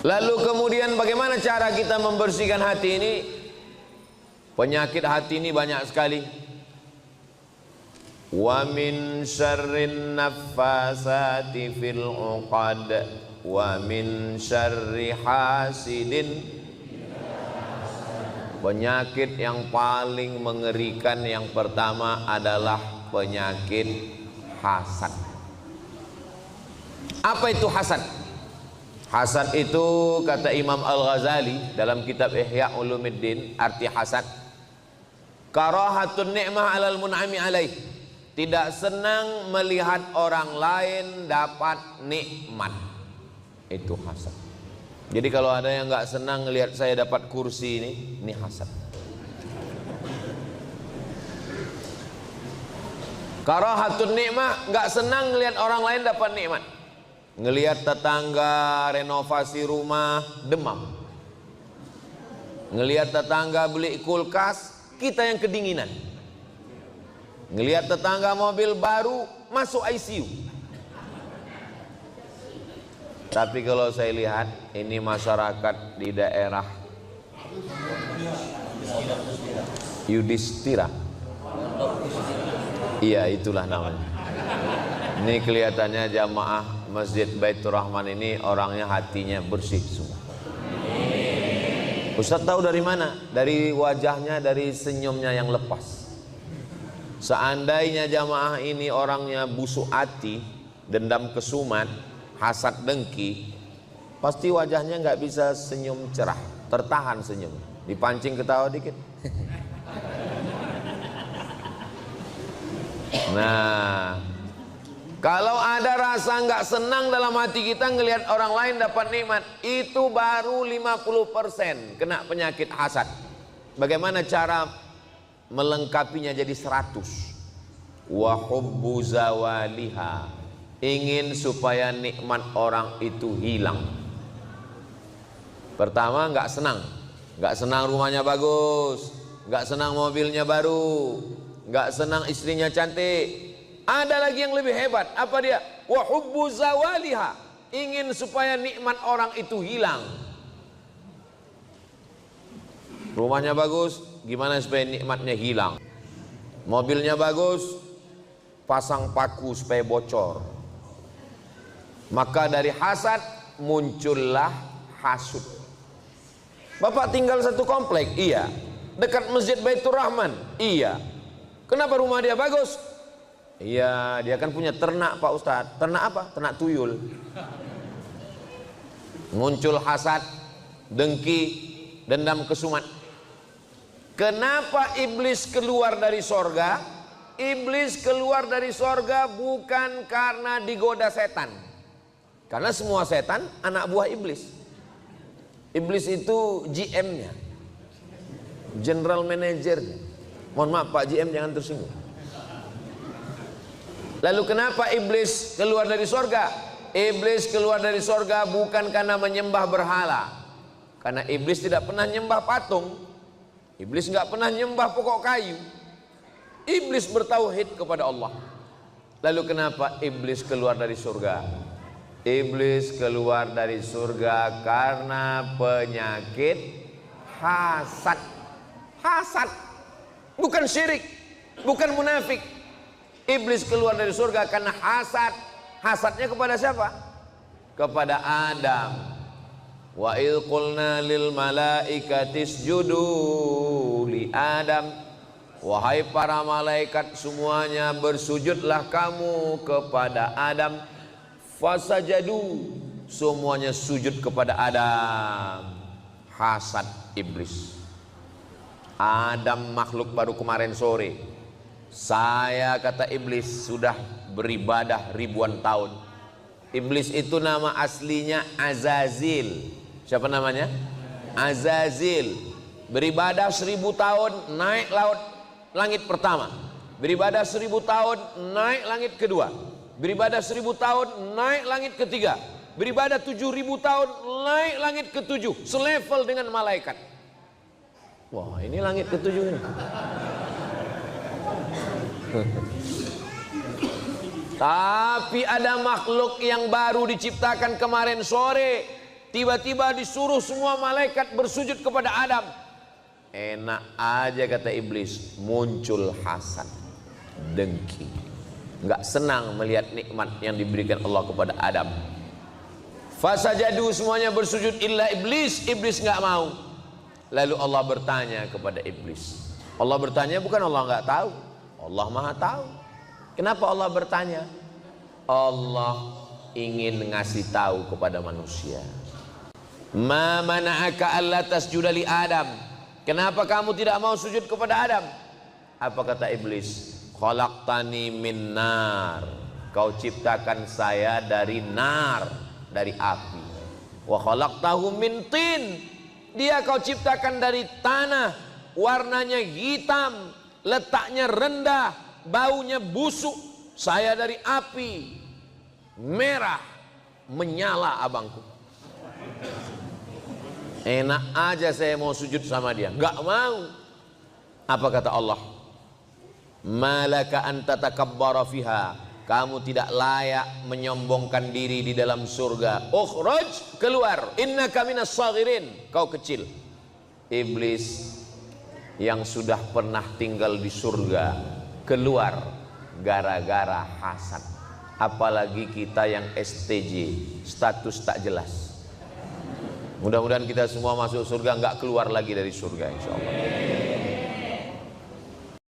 Lalu kemudian bagaimana cara kita membersihkan hati ini? Penyakit hati ini banyak sekali. Wa min syarrin naffasati fil 'uqad wa min syarri hasidin. Penyakit yang paling mengerikan yang pertama adalah penyakit hasad. Apa itu hasad? Hasad itu kata Imam Al-Ghazali dalam kitab Ihya Ulumuddin, arti hasad karahatun ni'mah 'alal mun'ami alaih. Tidak senang melihat orang lain dapat nikmat. Itu hasad. Jadi kalau ada yang nggak senang ngelihat saya dapat kursi ini hasad. Karahatun nikmah, nggak senang ngelihat orang lain dapat nikmat. Ngelihat tetangga renovasi rumah, demam. Ngelihat tetangga beli kulkas, kita yang kedinginan. Ngelihat tetangga mobil baru, masuk ICU. Tapi kalau saya lihat ini masyarakat di daerah Yudhistira, iya itulah namanya. Ini kelihatannya jamaah Masjid Baitur Rahman ini orangnya hatinya bersih semua. Ustaz tahu dari mana? Dari wajahnya, dari senyumnya yang lepas. Seandainya jamaah ini orangnya busuk hati, dendam kesumat, hasad dengki, pasti wajahnya nggak bisa senyum cerah, tertahan senyum, dipancing ketawa dikit. Nah, kalau ada rasa nggak senang dalam hati kita ngelihat orang lain dapat nikmat, itu baru 50% kena penyakit hasad. Bagaimana cara melengkapinya jadi 100? Wa hubbu zawaliha, ingin supaya nikmat orang itu hilang. Pertama nggak senang rumahnya bagus, nggak senang mobilnya baru, nggak senang istrinya cantik. Ada lagi yang lebih hebat, apa dia? Wa hubbu zawaliha, ingin supaya nikmat orang itu hilang. Rumahnya bagus, gimana supaya nikmatnya hilang? Mobilnya bagus, pasang paku supaya bocor. Maka dari hasad muncullah hasud. Bapak tinggal satu komplek, iya. Dekat Masjid Baitur Rahman, iya. Kenapa rumah dia bagus? Iya, dia kan punya ternak Pak Ustadz. Ternak apa? Ternak tuyul. Muncul hasad, dengki, dendam kesumat. Kenapa iblis keluar dari sorga? Iblis keluar dari sorga bukan karena digoda setan. Karena semua setan anak buah iblis. Iblis itu GM-nya, General Manager-nya. Mohon maaf Pak GM, jangan tersinggung. Lalu kenapa iblis keluar dari sorga? Iblis keluar dari sorga bukan karena menyembah berhala. Karena iblis tidak pernah nyembah patung. Iblis nggak pernah nyembah pokok kayu. Iblis bertauhid kepada Allah. Lalu kenapa iblis keluar dari surga? Iblis keluar dari surga karena penyakit hasad. Hasad, bukan syirik, bukan munafik. Iblis keluar dari surga karena hasad. Hasadnya kepada siapa? Kepada Adam. Wa idh qulna lil malaikati isjudu li Adam. Wahai para malaikat semuanya, bersujudlah kamu kepada Adam. Fasajadu, semuanya sujud kepada Adam. Hasad iblis. Adam makhluk baru kemarin sore. Saya kata iblis sudah beribadah ribuan tahun. Iblis itu nama aslinya Azazil. Siapa namanya? Azazil. Beribadah 1000 tahun naik langit pertama. Beribadah 1000 tahun naik langit kedua. Beribadah 1000 tahun naik langit ketiga. Beribadah 7000 tahun naik langit ketujuh. Selevel dengan malaikat. Wah, ini langit ketujuh ini. Tapi ada makhluk yang baru diciptakan kemarin sore. Tiba-tiba disuruh semua malaikat bersujud kepada Adam. Enak aja kata iblis, muncul hasad, dengki, nggak senang melihat nikmat yang diberikan Allah kepada Adam. Fasajadu, semuanya bersujud illa iblis. Iblis nggak mau. Lalu Allah bertanya kepada iblis. Allah bertanya bukan Allah nggak tahu, Allah maha tahu. Kenapa Allah bertanya? Allah ingin ngasih tahu kepada manusia. Ma mana'aka alla tasjuda li Adam. Kenapa kamu tidak mau sujud kepada Adam? Apa kata iblis? Khalaqtani min nar. Kau ciptakan saya dari nar, dari api. Wa khalaqtahu min tin. Dia kau ciptakan dari tanah, warnanya hitam, letaknya rendah, baunya busuk. Saya dari api, merah, menyala abangku. Enak aja saya mau sujud sama dia, nggak mau. Apa kata Allah? Malaka anta takabbara fiha. Kamu tidak layak menyombongkan diri di dalam surga. Ukhraj, keluar. Innaka minas saghirin. Kau kecil. Iblis yang sudah pernah tinggal di surga keluar gara-gara hasad. Apalagi kita yang STJ, status tak jelas. Mudah-mudahan kita semua masuk surga, nggak keluar lagi dari surga insya Allah.